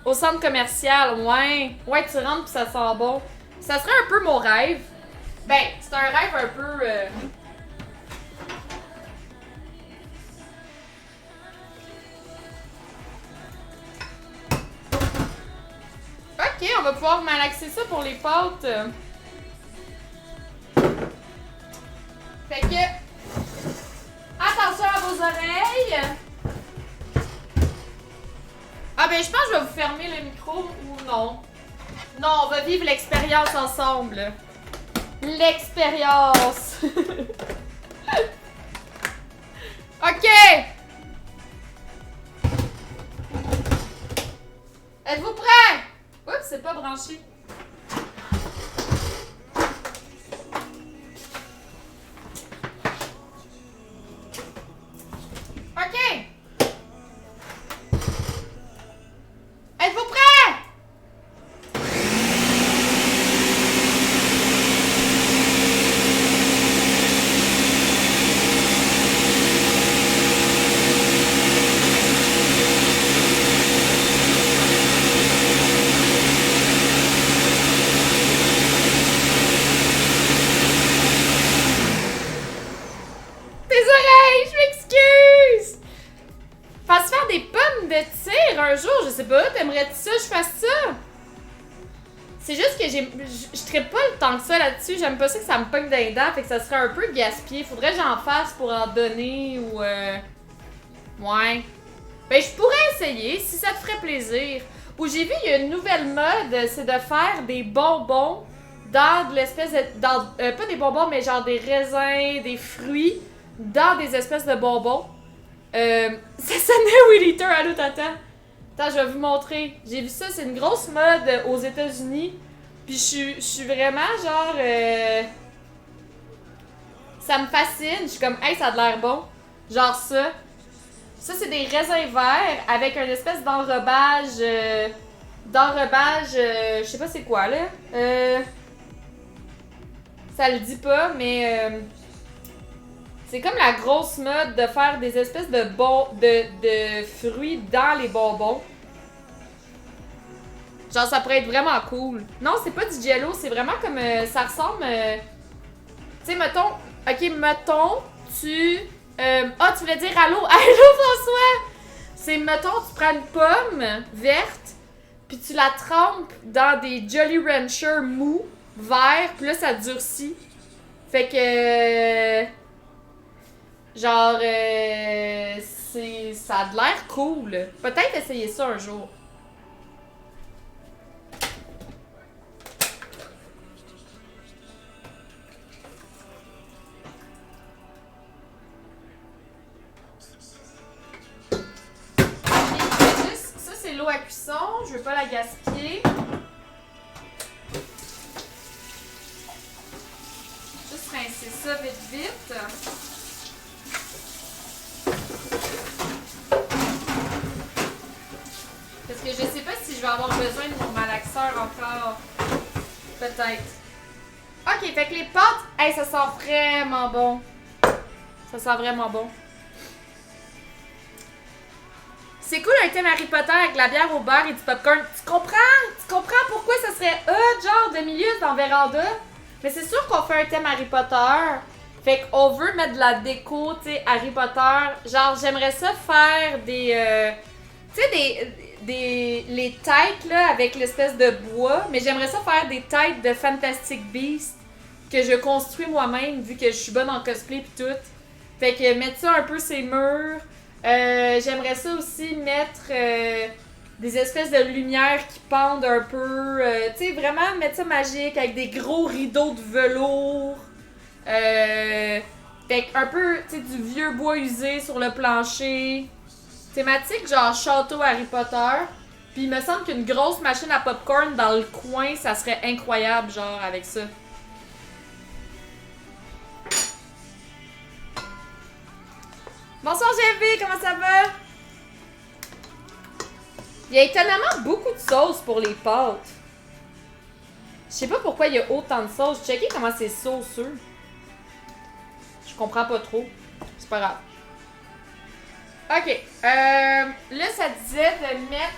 Au centre commercial, ouais. Ouais, tu rentres pis ça sent bon. Ça serait un peu mon rêve. Ben, c'est un rêve un peu... Ok, on va pouvoir malaxer ça pour les pâtes. Fait que... Attention à vos oreilles! Ah ben je pense que je vais vous fermer le micro ou non. Non, on va vivre l'expérience ensemble. L'expérience! Ok! Êtes-vous prêts? Oups, c'est pas branché. Ok! Êtes-vous prêts? Tes oreilles, je m'excuse! Fasse faire des pommes de tir un jour, je sais pas, t'aimerais-tu ça, je fasse ça? C'est juste que je traite pas le temps que ça là-dessus, j'aime pas ça que ça me pogne dans les dents, fait que ça serait un peu gaspillé. Faudrait que j'en fasse pour en donner ou ouais. Ben je pourrais essayer si ça te ferait plaisir. Ou j'ai vu, il y a une nouvelle mode, c'est de faire des bonbons dans de l'espèce de... pas des bonbons, mais genre des raisins, des fruits, dans des espèces de bonbons. Ça sonnait Weed Eater, allô tata? Attends, je vais vous montrer. J'ai vu ça, c'est une grosse mode aux États-Unis. Puis je suis vraiment genre... ça me fascine. Je suis comme, hey, ça a l'air bon. Genre ça. Ça, c'est des raisins verts avec un espèce d'enrobage... je sais pas c'est quoi, là. Ça le dit pas, mais... C'est comme la grosse mode de faire des espèces de de fruits dans les bonbons. Genre, ça pourrait être vraiment cool. Non, c'est pas du jello, c'est vraiment comme... ça ressemble... tu sais, mettons... Ok, mettons, tu... ah, tu voulais dire allô? Allô, François! C'est, mettons, tu prends une pomme verte, puis tu la trempes dans des Jolly Ranchers mous, verts, puis là, ça durcit. Fait que... genre, ça a de l'air cool. Peut-être essayer ça un jour. L'eau à cuisson, je veux pas la gaspiller. Juste rincer ça vite vite. Parce que je sais pas si je vais avoir besoin de mon malaxeur encore. Peut-être. Ok, fait que les pâtes, hey, ça sent vraiment bon. Ça sent vraiment bon. C'est cool un thème Harry Potter avec de la bière au beurre et du popcorn. Tu comprends? Tu comprends pourquoi ça serait genre de milieu dans véranda? Mais c'est sûr qu'on fait un thème Harry Potter. Fait qu'on veut mettre de la déco, tu sais, Harry Potter. Genre, j'aimerais ça faire des... tu sais, les têtes, là, avec l'espèce de bois. Mais j'aimerais ça faire des têtes de Fantastic Beasts que je construis moi-même, vu que je suis bonne en cosplay pis tout. Fait que mettre ça un peu ces murs... j'aimerais ça aussi mettre des espèces de lumières qui pendent un peu. Tu sais, vraiment mettre ça magique avec des gros rideaux de velours. Fait un peu, tu sais, du vieux bois usé sur le plancher. Thématique genre château Harry Potter. Puis il me semble qu'une grosse machine à popcorn dans le coin, ça serait incroyable, genre, avec ça. Bonsoir GV, comment ça va? Il y a étonnamment beaucoup de sauce pour les pâtes. Je sais pas pourquoi il y a autant de sauce. Checkez comment c'est sauceux. Je comprends pas trop. C'est pas grave. Ok. Là, ça disait de mettre...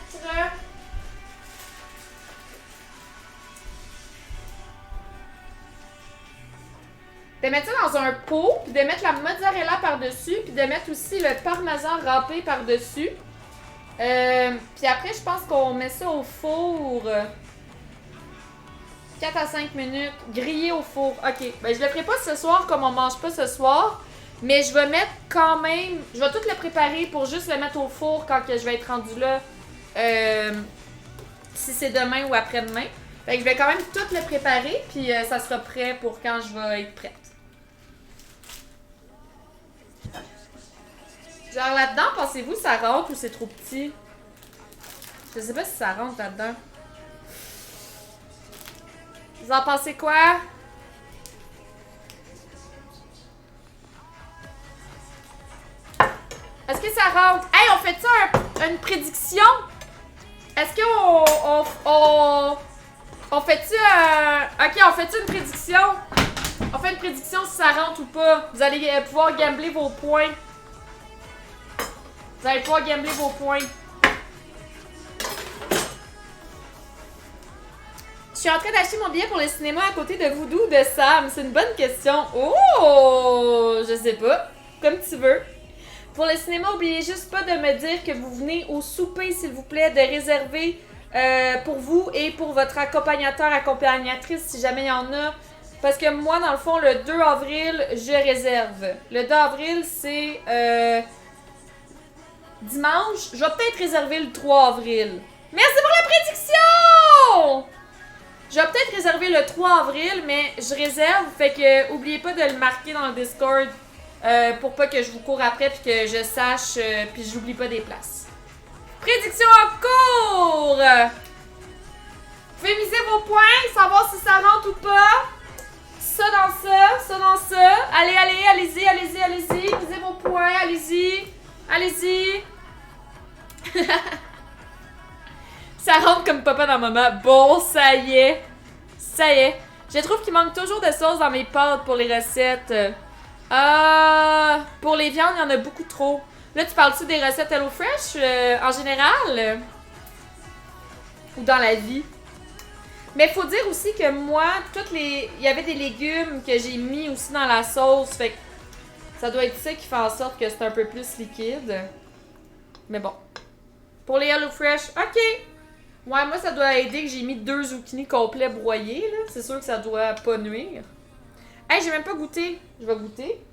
de mettre ça dans un pot, puis de mettre la mozzarella par-dessus, puis de mettre aussi le parmesan râpé par-dessus. Puis après, je pense qu'on met ça au four 4 à 5 minutes, grillé au four. Ok, ben je le ferai pas ce soir comme on mange pas ce soir, mais je vais mettre quand même, je vais tout le préparer pour juste le mettre au four quand que je vais être rendue là, si c'est demain ou après-demain. Fait que je vais quand même tout le préparer, puis ça sera prêt pour quand je vais être prête. Genre là-dedans, pensez-vous ça rentre ou c'est trop petit? Je sais pas si ça rentre là-dedans. Vous en pensez quoi? Est-ce que ça rentre? Hey, on fait ça une prédiction? Est-ce on fait-tu ok, on fait-tu une prédiction? On fait une prédiction si ça rentre ou pas. Vous allez pouvoir gambler vos points. Vous allez pouvoir gambler vos points. Je suis en train d'acheter mon billet pour le cinéma à côté de Voodoo de Sam. C'est une bonne question. Oh! Je sais pas. Comme tu veux. Pour le cinéma, n'oubliez juste pas de me dire que vous venez au souper, s'il vous plaît, de réserver pour vous et pour votre accompagnateur, accompagnatrice, si jamais il y en a. Parce que moi, dans le fond, le 2 avril, je réserve. Le 2 avril, c'est dimanche. Je vais peut-être réserver le 3 avril. Merci pour la prédiction! Je vais peut-être réserver le 3 avril, mais je réserve. Fait que, oubliez pas de le marquer dans le Discord pour pas que je vous cours après puis que je sache puis j'oublie pas des places. Prédiction en cours! Vous pouvez miser vos points, savoir si ça rentre ou pas. Ça dans ça, ça dans ça. Allez-y, misez vos points, allez-y. Ça rentre comme papa dans maman. Bon, ça y est. Je trouve qu'il manque toujours de sauce dans mes pâtes pour les recettes. Pour les viandes, il y en a beaucoup trop. Là, tu parles-tu des recettes HelloFresh en général? Ou dans la vie? Mais faut dire aussi que moi, il y avait des légumes que j'ai mis aussi dans la sauce. Fait que ça doit être ça qui fait en sorte que c'est un peu plus liquide. Mais bon. Pour les HelloFresh, ok. Ouais, moi, ça doit aider que j'ai mis 2 zucchini complets broyés, là. C'est sûr que ça doit pas nuire. Hey, j'ai même pas goûté. Je vais goûter.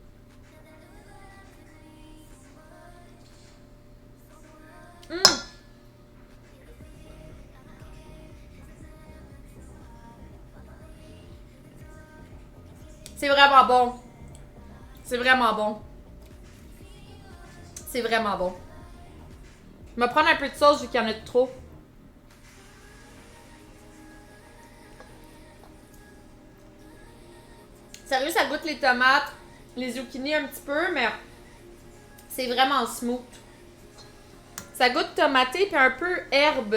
C'est vraiment bon. C'est vraiment bon. C'est vraiment bon. Je vais prendre un peu de sauce vu qu'il y en a de trop. Sérieux, ça goûte les tomates, les zucchini un petit peu, mais c'est vraiment smooth. Ça goûte tomaté puis un peu herbe.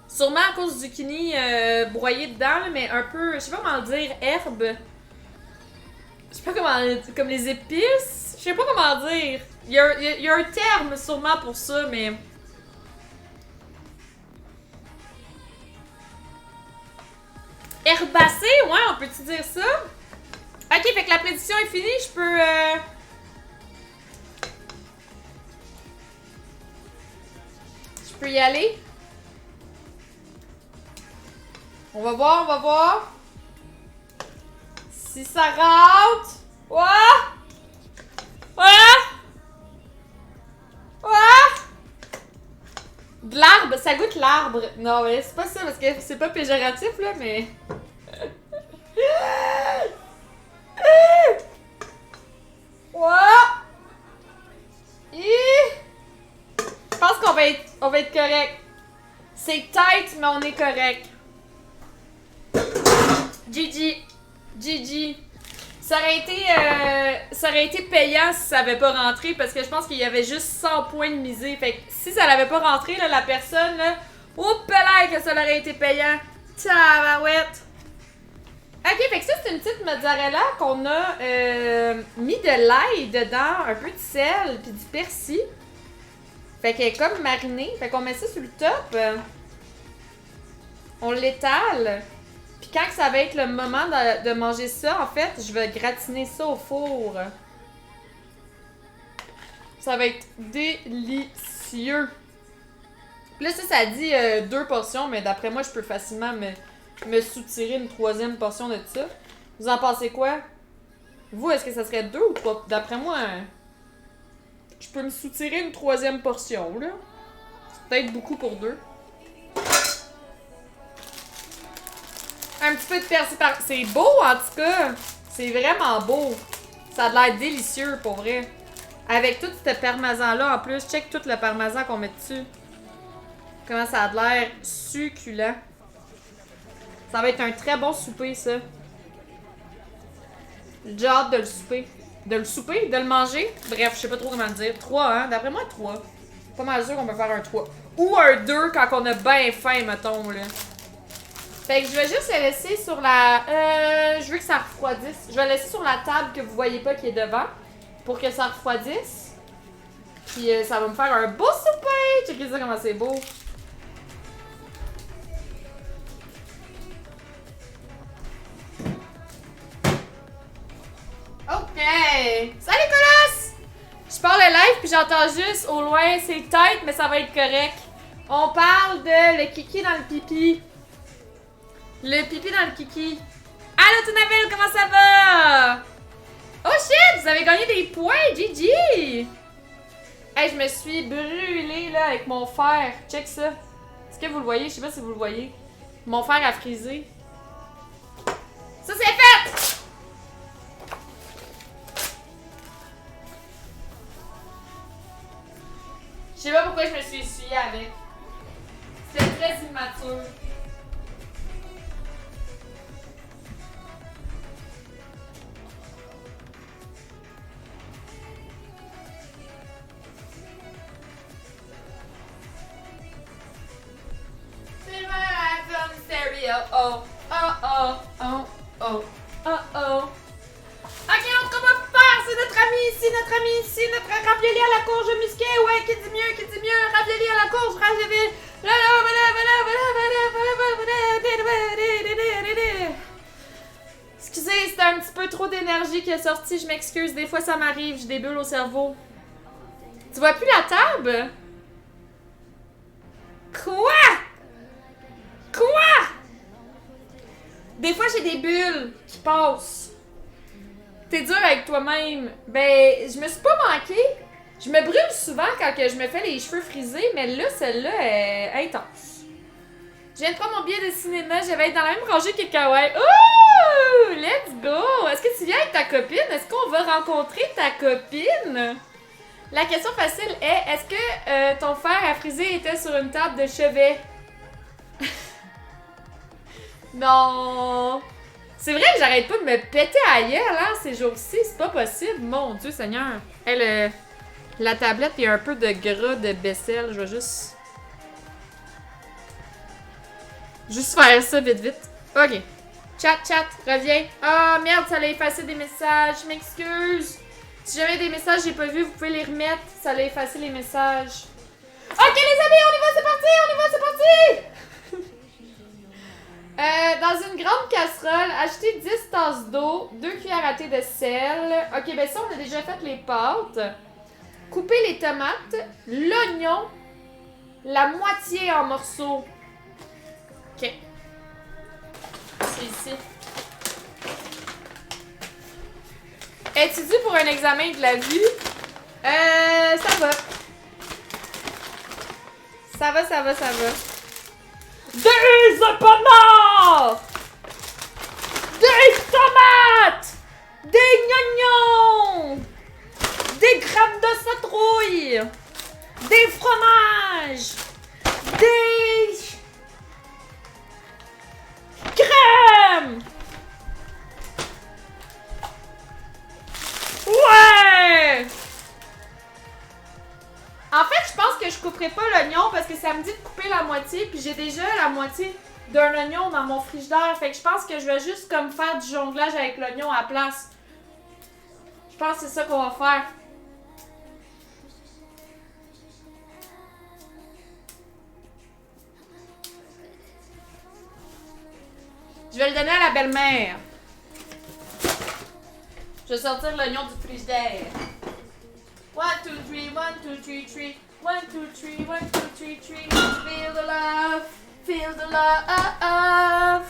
Sûrement à cause du zucchini broyé dedans, là, mais un peu, je sais pas comment le dire, herbe. Je sais pas comment, comme les épices. Je sais pas comment dire. Il y a un terme sûrement pour ça, mais... Herbacé, ouais, on peut-tu dire ça? Ok, fait que la prédiction est finie, je peux... Je peux y aller? On va voir, on va voir. Si ça rentre... Ouais! Ouais! Ouais! De l'arbre, ça goûte l'arbre. Non, mais c'est pas ça, parce que c'est pas péjoratif, là, mais... Ouais! Je pense qu'on va être correct. C'est tight, mais on est correct. GG. GG. Ça aurait été payant si ça avait pas rentré parce que je pense qu'il y avait juste 100 points de misée. Fait que si ça l'avait pas rentré, là, la personne, là, oups là que ça aurait été payant. Tabarouette. Ok, fait que ça, c'est une petite mozzarella qu'on a mis de l'ail dedans, un peu de sel puis du persil. Fait qu'elle est comme marinée. Fait qu'on met ça sur le top. On l'étale. Puis quand ça va être le moment de manger ça, en fait, je vais gratiner ça au four. Ça va être délicieux. Puis là, ça dit 2 portions, mais d'après moi, je peux facilement me soutirer une 3e portion de ça. Vous en pensez quoi? Vous, est-ce que ça serait 2 ou 3? D'après moi, je peux me soutirer une 3e portion, là. C'est peut-être beaucoup pour 2. Un petit peu de persil par... C'est beau, en tout cas. C'est vraiment beau. Ça a l'air délicieux, pour vrai. Avec tout ce parmesan-là, en plus. Check tout le parmesan qu'on met dessus. Comment ça a l'air succulent. Ça va être un très bon souper, ça. J'ai hâte de le souper. De le souper? De le manger? Bref, je sais pas trop comment le dire. 3, hein? D'après moi, 3. Pas mal sûr qu'on peut faire un 3. Ou un 2 quand on a bien faim, mettons, là. Fait que je vais juste le laisser sur la... je veux que ça refroidisse. Je vais le laisser sur la table que vous voyez pas qui est devant. Pour que ça refroidisse. Puis ça va me faire un beau souper! Checkez ça comment c'est beau. Ok! Salut Colosse! Je parle le live puis j'entends juste au loin, c'est tête, mais ça va être correct. On parle de le kiki dans le pipi. Le pipi dans le kiki. Allô Tunabelle, comment ça va? Oh shit, vous avez gagné des points, GG! Hey, je me suis brûlée là avec mon fer. Check ça. Est-ce que vous le voyez? Je sais pas si vous le voyez. Mon fer a frisé. Ça c'est fait! Je sais pas pourquoi je me suis essuyée avec. C'était très immature. C'est malade comme stéréo. Oh, oh, oh, oh, oh, oh, oh. Ok, on va faire, c'est notre notre ami ici, notre ravioli à la courge musquée. Ouais, qui dit mieux, ravioli à la courge, ravioli. Excusez, c'était un petit peu trop d'énergie qui est sortie, je m'excuse, des fois ça m'arrive, j'ai des bulles au cerveau. Tu vois plus la table? Quoi? Quoi? Des fois j'ai des bulles qui passent. T'es dur avec toi-même. Ben, je me suis pas manquée. Je me brûle souvent quand que je me fais les cheveux frisés, mais là, celle-là est intense. Je viens de prendre mon billet de cinéma, je vais être dans la même rangée que Kawaii. Ouh! Let's go! Est-ce que tu viens avec ta copine? Est-ce qu'on va rencontrer ta copine? La question facile est, est-ce que ton fer à friser était sur une table de chevet? Non! C'est vrai que j'arrête pas de me péter ailleurs, là, ces jours-ci. C'est pas possible. Mon Dieu Seigneur. Hey, la tablette, il y a un peu de gras de vaisselle. Je vais juste faire ça vite, vite. OK. Chat, reviens. Ah, merde, ça l'a effacé des messages. Je m'excuse. Si jamais des messages j'ai pas vu, vous pouvez les remettre. Ça l'a effacé les messages. OK, les amis, on y va, c'est parti! Dans une grande casserole, achetez 10 tasses d'eau, 2 cuillères à thé de sel. OK, ben ça, on a déjà fait les pâtes. Coupez les tomates, l'oignon, la moitié en morceaux. OK. C'est ici. Es-tu dû pour un examen de la vue? Ça va. Ça va. Des épinards! Des tomates! Des oignons! Des grappes de citrouille! Des fromages! Des crèmes! Ouais! En fait, je pense que je couperai pas l'oignon parce que ça me dit de couper la moitié, puis j'ai déjà la moitié d'un oignon dans mon frigidaire. Fait que je pense que je vais juste comme faire du jonglage avec l'oignon à la place. Je pense que c'est ça qu'on va faire. Je vais le donner à la belle-mère. Je vais sortir l'oignon du frigidaire. 1, 2, 3, 1, 2, 3, 3. 1, 2, 3, 1, 2, 3, 3. Feel the love. Feel the love.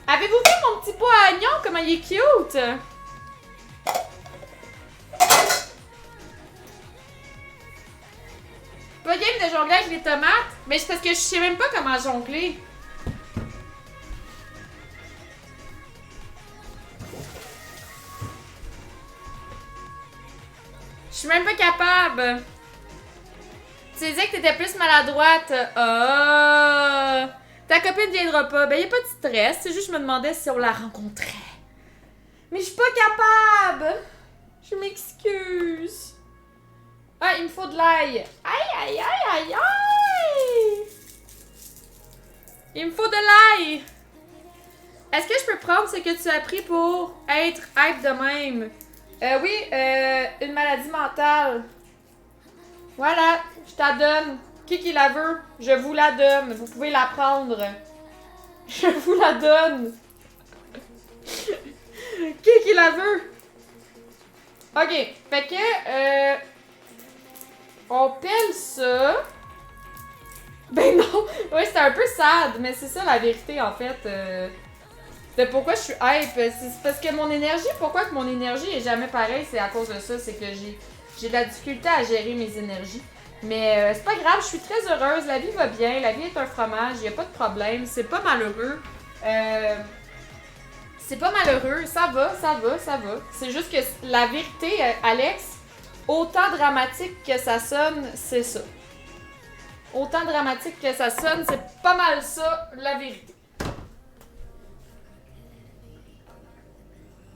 Avez-vous vu mon petit pot à oignon? Comment il est cute? Pas game de jongler avec les tomates? Mais c'est parce que je sais même pas comment jongler. Je suis même pas capable. Tu disais que t'étais plus maladroite. Ah! Ta copine viendra pas. Ben, y a pas de stress. C'est juste que je me demandais si on la rencontrait. Mais je suis pas capable. Je m'excuse. Ah, il me faut de l'ail. Aïe! Il me faut de l'ail. Est-ce que je peux prendre ce que tu as pris pour être hype de même? Oui, une maladie mentale. Voilà, je t'en donne. Qui la veut? Je vous la donne. Vous pouvez la prendre. Je vous la donne. Qui la veut? Ok, fait que, on pèle ça. Ben non! Oui, c'est un peu sad, mais c'est ça la vérité en fait. De pourquoi je suis hype? C'est parce que mon énergie, pourquoi que mon énergie est jamais pareille? C'est à cause de ça, c'est que j'ai de la difficulté à gérer mes énergies. Mais c'est pas grave, je suis très heureuse, la vie va bien, la vie est un fromage, il y a pas de problème, c'est pas malheureux. C'est pas malheureux, ça va. C'est juste que la vérité, Alex, autant dramatique que ça sonne, c'est ça. Autant dramatique que ça sonne, c'est pas mal ça, la vérité.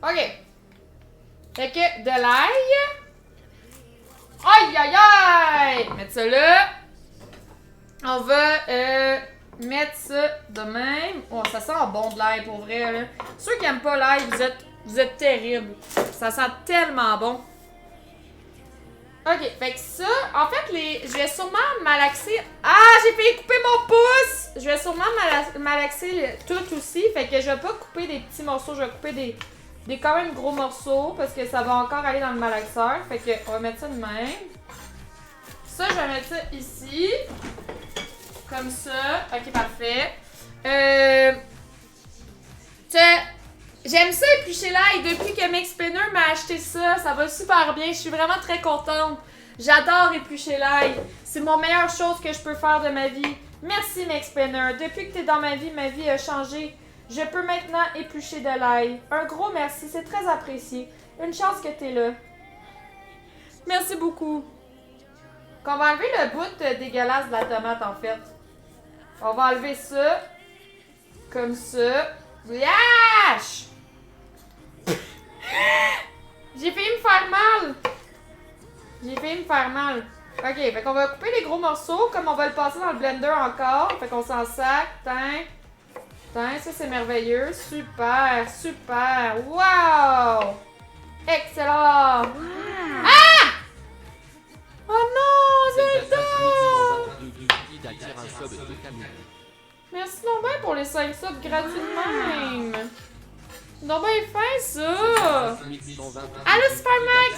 OK. Fait que de l'ail. Aïe! Mettre ça là. On va mettre ça de même. Oh, ça sent bon de l'ail pour vrai, là. Ceux qui aiment pas l'ail, vous êtes terribles. Ça sent tellement bon. Ok, fait que ça, en fait, je vais sûrement malaxer. Ah, j'ai failli couper mon pouce! Je vais sûrement malaxer tout aussi. Fait que je vais pas couper des petits morceaux, je vais couper des quand même gros morceaux parce que ça va encore aller dans le malaxeur. Fait que on va mettre ça de même. Ça, je vais mettre ça ici. Comme ça. Ok, parfait. J'aime ça éplucher l'ail. Depuis que Make Spinner m'a acheté ça, ça va super bien. Je suis vraiment très contente. J'adore éplucher l'ail. C'est la meilleure chose que je peux faire de ma vie. Merci Make Spinner. Depuis que tu es dans ma vie a changé. Je peux maintenant éplucher de l'ail. Un gros merci, c'est très apprécié. Une chance que tu es là. Merci beaucoup. On va enlever le bout dégueulasse de la tomate en fait. On va enlever ça. Comme ça. Yash! J'ai failli me faire mal. J'ai failli me faire mal. Ok, fait qu'on va couper les gros morceaux comme on va le passer dans le blender encore. Fait qu'on s'en sac. Tain, ça c'est merveilleux. Super, super. Wow! Excellent! Ah! Oh non, Zelda! Merci donc bien pour les 5 subs gratuits de même. Non ben fin ça! Allô Supermax!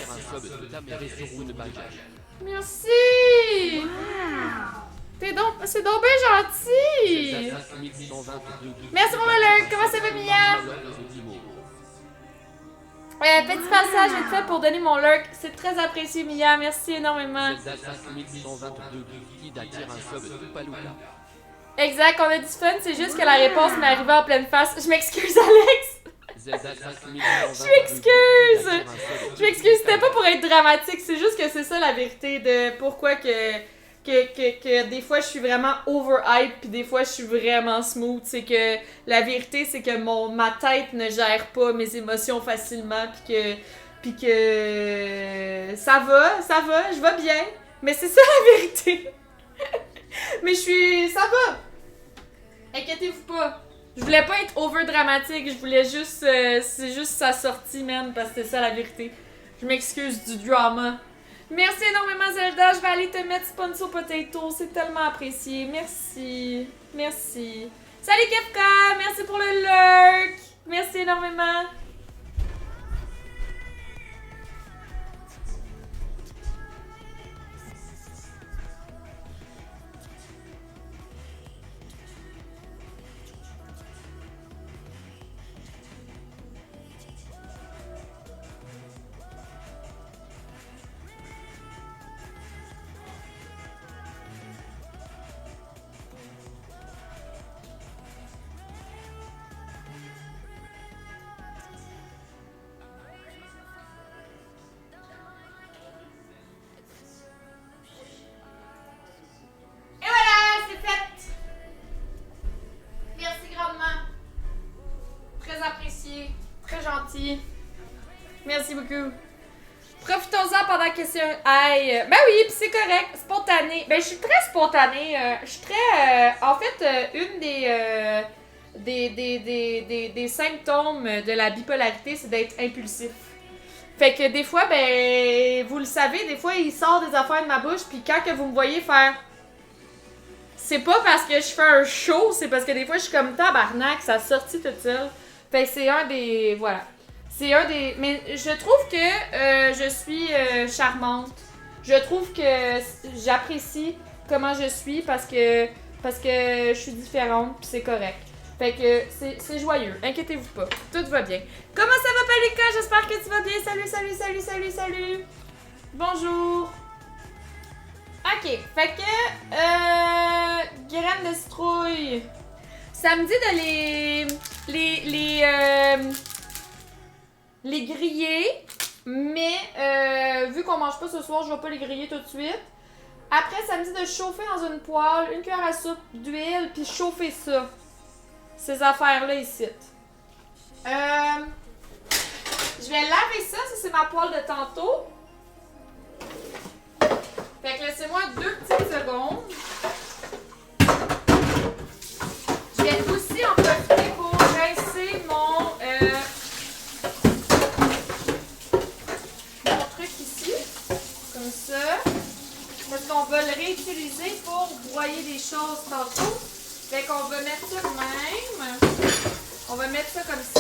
Merci! C'est donc bien gentil! Merci pour le lurk! Comment ça va Mia? Petit passage vite fait pour donner mon lurk. C'est très apprécié Mia, merci énormément. Exact, on a du fun, c'est juste que la réponse m'est arrivée en pleine face. Je m'excuse Alex! Je m'excuse, c'était pas pour être dramatique, c'est juste que c'est ça la vérité de pourquoi que des fois je suis vraiment overhype puis des fois je suis vraiment smooth. C'est que la vérité c'est que ma tête ne gère pas mes émotions facilement puis que ça va, je vais bien. Mais c'est ça la vérité. Mais ça va. Inquiétez-vous pas. Je voulais pas être over dramatique, je voulais juste c'est juste sa sortie man parce que c'est ça la vérité. Je m'excuse du drama. Merci énormément Zelda, je vais aller te mettre Sponsor Potato, c'est tellement apprécié. Merci. Merci. Salut Kefka, merci pour le lurk. Merci énormément. Merci beaucoup. Profitons-en pendant que c'est un aïe. Ben oui, pis c'est correct. Spontané. Ben, je suis très spontanée. Je suis très. En fait, une des symptômes de la bipolarité, c'est d'être impulsif. Fait que des fois, ben, vous le savez, des fois, il sort des affaires de ma bouche, puis quand que vous me voyez faire. C'est pas parce que je fais un show, c'est parce que des fois, je suis comme tabarnak, ça sortit toute seule. Fait que c'est un des. Voilà. C'est un des. Mais je trouve que je suis charmante. Je trouve que j'apprécie comment je suis parce que je suis différente puis c'est correct. Fait que c'est joyeux. Inquiétez-vous pas. Tout va bien. Comment ça va Palika? J'espère que tu vas bien. Salut. Bonjour. Ok. Fait que graines de citrouille. Ça me dit de les griller, mais vu qu'on mange pas ce soir, je vais pas les griller tout de suite. Après, ça me dit de chauffer dans une poêle, une cuillère à soupe d'huile, puis chauffer ça. Ces affaires-là ici. Je vais laver ça, c'est ma poêle de tantôt. Fait que laissez-moi 2 petites secondes. réutiliser pour broyer des choses tantôt. Fait qu'on va mettre ça de même. On va mettre ça comme ça.